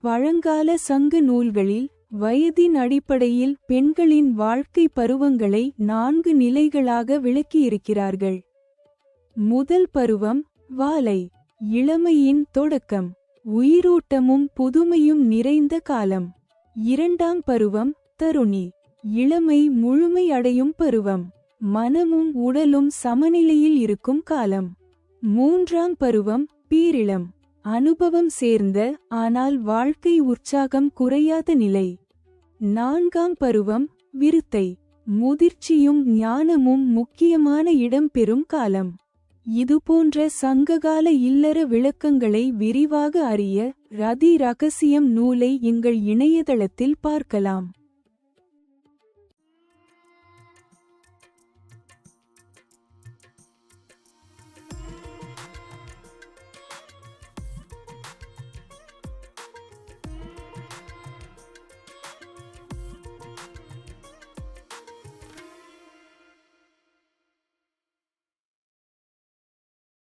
பழங்கால சங்க நூல்களில் வயதின் அடிப்படையில் பெண்களின் வாழ்க்கை பருவங்களை 4 நிலைகளாக விளக்கியிருக்கிறார்கள். முதல் பருவம் வாலை, இளமையின் தொடக்கம், உயிரோட்டமும் புதுமையும் நிறைந்த காலம். இரண்டாம் பருவம் தருணி, இளமை முழுமை அடையும் பருவம், மனமும் உடலும் சமநிலையில் இருக்கும் காலம். மூன்றாம் பருவம் பீரிளம், அனுபவம் சேர்ந்த ஆனால் வாழ்க்கை உற்சாகம் குறையாத நிலை. நான்காம் பருவம் விருத்தை, முதிர்ச்சியும் ஞானமும் முக்கியமான இடம் பெறும் காலம். இதுபோன்ற சங்ககால இல்லற விளக்கங்களை விரிவாக அறிய ரதி ரகசியம் நூலை எங்கள் இணையதளத்தில் பார்க்கலாம்.